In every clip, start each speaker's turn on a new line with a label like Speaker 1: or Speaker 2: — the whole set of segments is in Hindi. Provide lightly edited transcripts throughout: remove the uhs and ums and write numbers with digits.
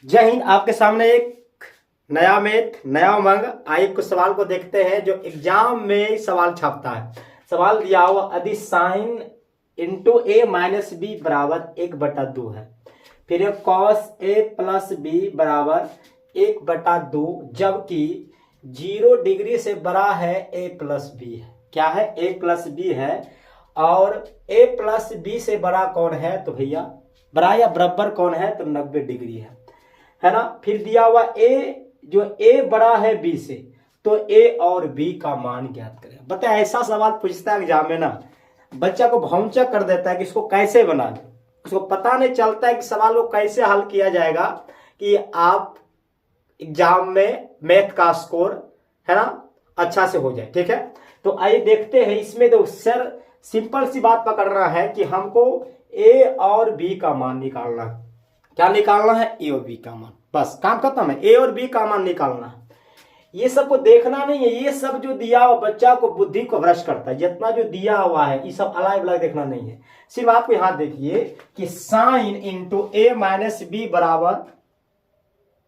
Speaker 1: जय हिंद। आपके सामने एक नया मैथ, नया उमंग। आइए कुछ सवाल को देखते हैं जो एग्जाम में सवाल छापता है। सवाल दिया हुआ यदि साइन इंटू ए माइनस बी बराबर 1/2 है, फिर कॉस ए प्लस बी बराबर 1/2, जबकि 0 डिग्री से बड़ा है ए प्लस बी है। क्या है? ए प्लस बी है। और ए प्लस बी से बड़ा कौन है? तो भैया बड़ा या बराबर कौन है? तो 90 डिग्री है ना। फिर दिया हुआ ए, जो ए बड़ा है बी से, तो ए और बी का मान ज्ञात करें। बता, ऐसा सवाल पूछता है एग्जाम में ना, बच्चा को भौंचक कर देता है कि इसको कैसे बना दे। उसको पता नहीं चलता है कि सवाल को कैसे हल किया जाएगा कि आप एग्जाम में मैथ का स्कोर है ना अच्छा से हो जाए। ठीक है, तो आइए देखते हैं। इसमें तो सर सिंपल सी बात पकड़ना है कि हमको ए और बी का मान निकालना है। क्या निकालना है? ए और बी का मान। बस काम खत्म है। ए और बी का मान निकालना है। ये सब को देखना नहीं है। ये सब जो दिया हुआ बच्चा को बुद्धि को भ्रष्ट करता है। जितना जो दिया हुआ है ये सब अलग अलग देखना नहीं है। सिर्फ आपको यहां देखिए कि साइन इंटू ए माइनस बी बराबर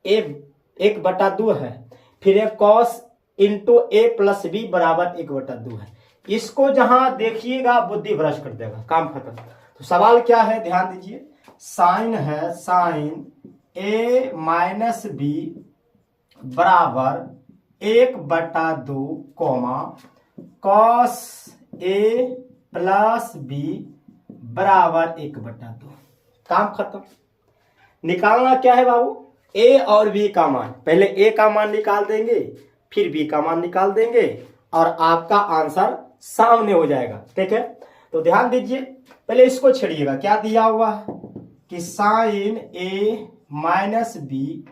Speaker 1: 1/2 है, फिर कॉस इंटू ए प्लस बी बराबर 1/2 है। इसको जहां देखिएगा बुद्धि भ्रष्ट कर देगा, काम खत्म। तो सवाल क्या है, ध्यान दीजिए। साइन है, साइन ए माइनस बी बराबर 1/2 comma cos A plus B बराबर 1/2। काम खत्म। निकालना क्या है बाबू? ए और बी का मान। पहले ए का मान निकाल देंगे, फिर बी का मान निकाल देंगे और आपका आंसर सामने हो जाएगा। ठीक है, तो ध्यान दीजिए। पहले इसको छेड़िएगा। क्या दिया हुआ है कि साइन ए माइनस बी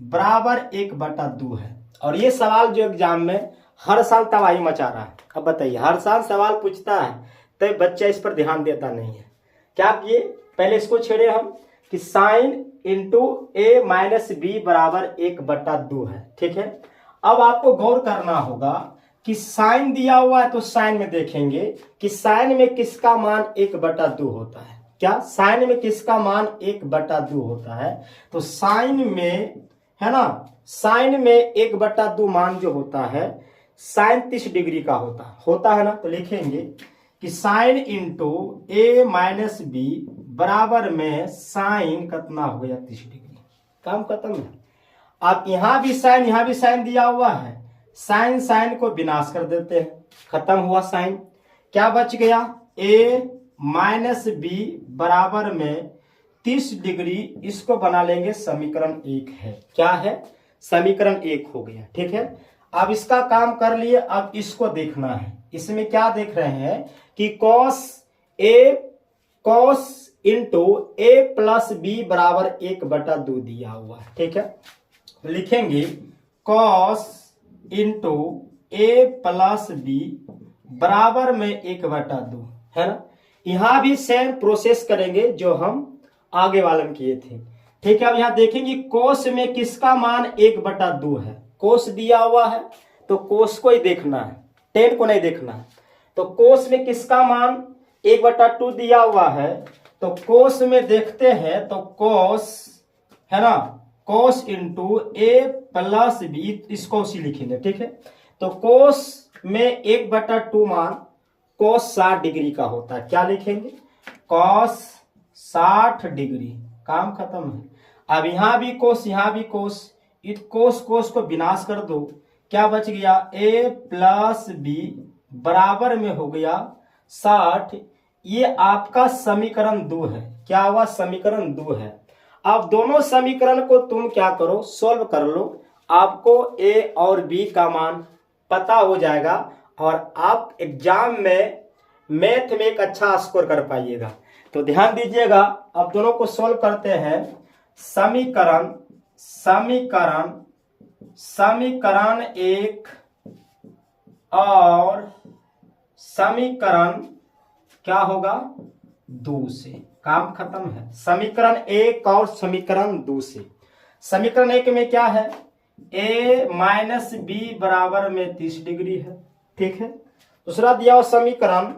Speaker 1: बराबर 1/2 है। और ये सवाल जो एग्जाम में हर साल तबाही मचा रहा है। अब बताइए, हर साल सवाल पूछता है तो बच्चा इस पर ध्यान देता नहीं है। क्या किए? पहले इसको छेड़े हम कि साइन इंटू ए माइनस बी बराबर 1/2 है। ठीक है, अब आपको गौर करना होगा कि साइन दिया हुआ है तो साइन में देखेंगे कि साइन में किसका मान 1/2 होता है। क्या साइन में किसका मान 1/2 होता है? तो साइन में है ना, साइन में 1/2 मान जो होता है साइन 30 डिग्री का होता है ना। तो लिखेंगे कि साइन इंटू ए माइनस बी बराबर में साइन कितना हो गया? 30 डिग्री। काम खत्म है। अब यहां भी साइन दिया हुआ है। साइन साइन को विनाश कर देते हैं, खत्म हुआ साइन। क्या बच गया? ए माइनस बी बराबर में 30 डिग्री। इसको बना लेंगे समीकरण 1 है। क्या है? समीकरण 1 हो गया। ठीक है, अब इसका काम कर लिए। अब इसको देखना है। इसमें क्या देख रहे हैं कि कॉस इंटू ए प्लस बी बराबर 1/2 दिया हुआ है। ठीक है, तो लिखेंगे कॉस इंटू ए प्लस बी बराबर में 1/2 है ना। यहां भी सेम प्रोसेस करेंगे जो हम आगे वाले में किए थे। ठीक है, अब यहां देखेंगे कोस में किसका मान 1/2 है। कोस दिया हुआ है तो कोस को ही देखना है, टेन को नहीं देखना है। तो कोस में किसका मान 1/2 दिया हुआ है, तो कोस में देखते हैं तो कोस है ना, कोस इंटू ए प्लस बी, इसको उसी लिखेंगे। ठीक है, तो कोस में 1/2 मान कोस 60 डिग्री का होता है। क्या लिखेंगे? कोस 60 डिग्री। काम खत्म है। अब यहां भी कोस, यहां भी कोस। इस कोस को विनाश कर दो। क्या बच गया? ए प्लस बी बराबर में हो गया 60। ये आपका समीकरण 2 है। क्या हुआ? समीकरण 2 है। अब दोनों समीकरण को तुम क्या करो, सोल्व कर लो। आपको ए और बी का मान पता हो जाएगा और आप एग्जाम में मैथ में एक अच्छा स्कोर कर पाइएगा। तो ध्यान दीजिएगा। अब दोनों को सोल्व करते हैं। समीकरण 1 और समीकरण क्या होगा? 2 से। काम खत्म है। समीकरण 1 और समीकरण 2 से। समीकरण 1 में क्या है? ए माइनस बी बराबर में 30 डिग्री है। ठीक है, दूसरा दिया हुआ समीकरण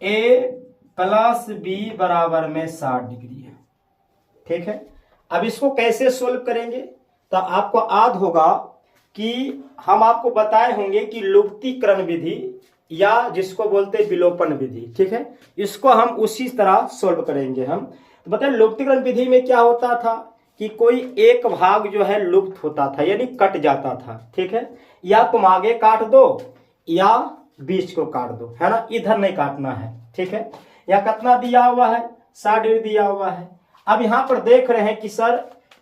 Speaker 1: ए प्लस बी बराबर में 60 डिग्री है। ठीक है, अब इसको कैसे सोल्व करेंगे, तो आपको याद होगा कि हम आपको बताए होंगे कि लुप्तीकरण विधि या जिसको बोलते हैं विलोपन विधि, ठीक है, इसको हम उसी तरह सोल्व करेंगे हम। तो बताए लुप्तीकरण विधि में क्या होता था कि कोई एक भाग जो है लुप्त होता था यानी कट जाता था, ठीक है, या तुम आगे काट दो या बीच को काट दो, है ना, इधर नहीं काटना है, ठीक है। या कितना दिया हुआ है, 60 डिग्री दिया हुआ है। अब यहां पर देख रहे हैं कि सर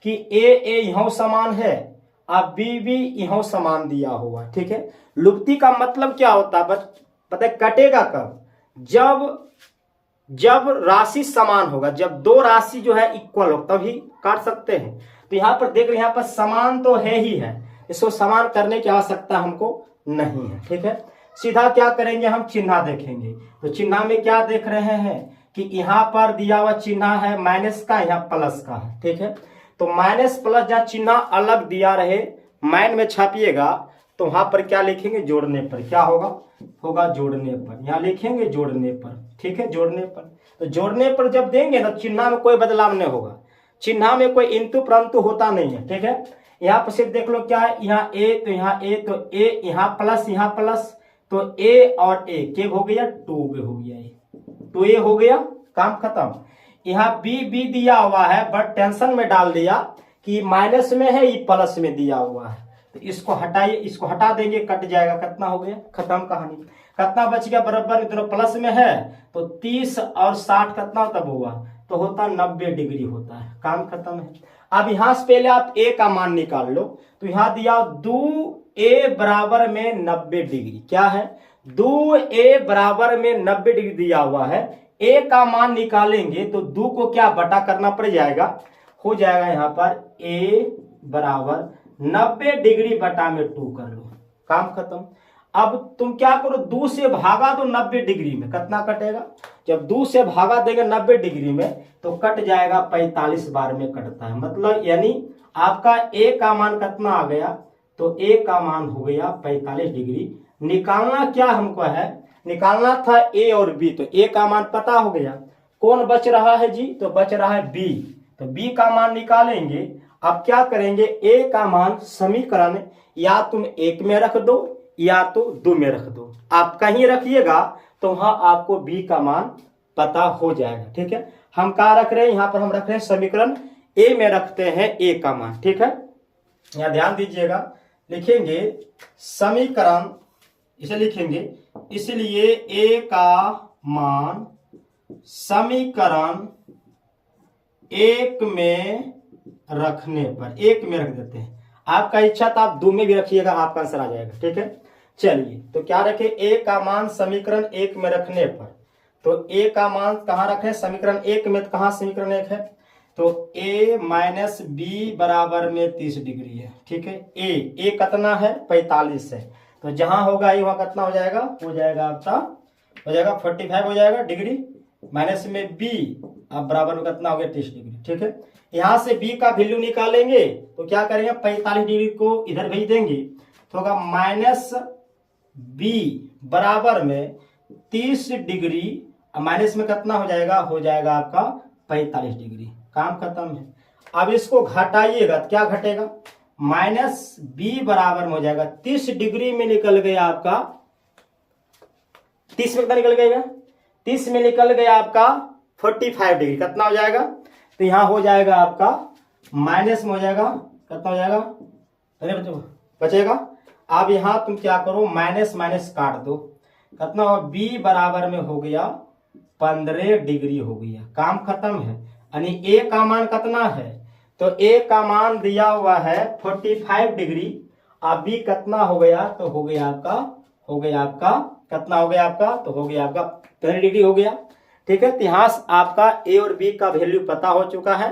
Speaker 1: कि ए यहां समान है, अब बी यहां समान दिया हुआ, ठीक है। लुप्ती का मतलब क्या होता है पता है, कटेगा कब, जब राशि समान होगा, जब दो राशि जो है इक्वल हो तभी काट सकते हैं। तो यहां पर देख रहे हैं, यहां पर समान तो है ही है, इसको समान करने की आवश्यकता हमको नहीं है, ठीक है। सीधा क्या करेंगे, हम चिन्ह देखेंगे। तो चिन्ह में क्या देख रहे हैं कि यहां पर दिया हुआ चिन्ह है माइनस का, यहाँ प्लस का है, ठीक है। तो माइनस प्लस जहाँ चिन्ह अलग दिया रहे माइन में छापिएगा तो वहां पर क्या लिखेंगे, जोड़ने पर क्या होगा जोड़ने पर, यहाँ लिखेंगे जोड़ने पर, ठीक है, जोड़ने पर। तो जोड़ने पर जब देंगे ना चिन्ह में कोई बदलाव नहीं होगा, चिन्ह में कोई इंतु परंतु होता नहीं है, ठीक है। यहाँ पर सिर्फ देख लो क्या है, यहाँ ए तो यहाँ ए तो ए, यहाँ प्लस तो ए और ए के हो गया 2 हो गया, तो ए हो गया, काम खत्म। यहाँ बी दिया हुआ है बट टेंशन में डाल दिया कि माइनस में है, ये प्लस में दिया हुआ है, तो इसको हटाइए, इसको हटा देंगे, कट जाएगा, कितना हो गया, खत्म कहानी। कितना बच गया, बराबर दोनों प्लस में है, तो 30 और 60 कितना तब हुआ, तो होता 90 डिग्री होता है, काम खत्म है। अब यहां से पहले आप ए का मान निकाल लो, तो यहां दिया 2a बराबर में 90 डिग्री, क्या है 2a बराबर में 90 डिग्री दिया हुआ है। a का मान निकालेंगे तो 2 को क्या बटा करना पड़ जाएगा, हो जाएगा यहाँ पर a बराबर 90 डिग्री बटा में 2 कर लो, काम खत्म। अब तुम क्या करो, 2 से भागा दो 90 डिग्री में, कितना कटेगा, जब 2 से भागा देंगे 90 डिग्री में तो कट जाएगा 45 बार में कटता है, मतलब यानी आपका a का मान कितना आ गया, तो a का मान हो गया 45 डिग्री। निकालना क्या हमको है, निकालना था a और b, तो a का मान पता हो गया, कौन बच रहा है जी, तो बच रहा है b, तो b का मान निकालेंगे। अब क्या करेंगे, a का मान समीकरण या तुम 1 में रख दो या तो 2 में रख दो, आप कहीं रखिएगा तो वहां आपको b का मान पता हो जाएगा, ठीक है। हम कहा रख रहे हैं, यहाँ पर हम रख रहे हैं समीकरण a में रखते हैं a का मान, ठीक है। यहाँ ध्यान दीजिएगा, लिखेंगे समीकरण, इसे लिखेंगे, इसलिए a का मान समीकरण 1 में रखने पर, 1 में रख देते हैं, आपका इच्छा था आप 2 में भी रखिएगा, आपका आंसर आ जाएगा, ठीक है। चलिए तो क्या रखे, a का मान समीकरण 1 में रखने पर, तो a का मान कहाँ रखे, समीकरण 1 में, तो कहाँ समीकरण 1 है, तो a माइनस बी बराबर में 30 डिग्री है, ठीक है। a कितना है, 45 है, तो जहां होगा ये वहां कितना हो जाएगा, आपका हो जाएगा 45 हो जाएगा डिग्री, माइनस में b, अब बराबर में कितना हो गया 30 डिग्री, ठीक है। यहां से b का वैल्यू निकालेंगे तो क्या करेंगे, 45 डिग्री को इधर भेज देंगे तो होगा माइनस b बराबर में 30 डिग्री, माइनस में कितना हो जाएगा आपका 45 डिग्री, काम खत्म है। अब इसको घटाइएगा तो क्या घटेगा, माइनस b बराबर में हो जाएगा 30 डिग्री में निकल गया आपका, 30 में कितना निकल गया, 30 में निकल गया आपका 45 डिग्री, कितना हो जाएगा, तो यहां हो जाएगा आपका माइनस में हो जाएगा, कितना हो जाएगा, बचेगा। अब यहां तुम क्या करो, माइनस माइनस काट दो, कितना हो, b बराबर में हो गया 15 डिग्री हो गया, काम खत्म है। यानी a का मान कितना है, तो a का मान दिया हुआ है 45 डिग्री, अब b कितना हो गया, तो हो गया आपका कितना हो गया आपका, तो हो गया आपका 15 डिग्री हो गया, ठीक है। तो यहाँ आपका a और b का वैल्यू पता हो चुका है।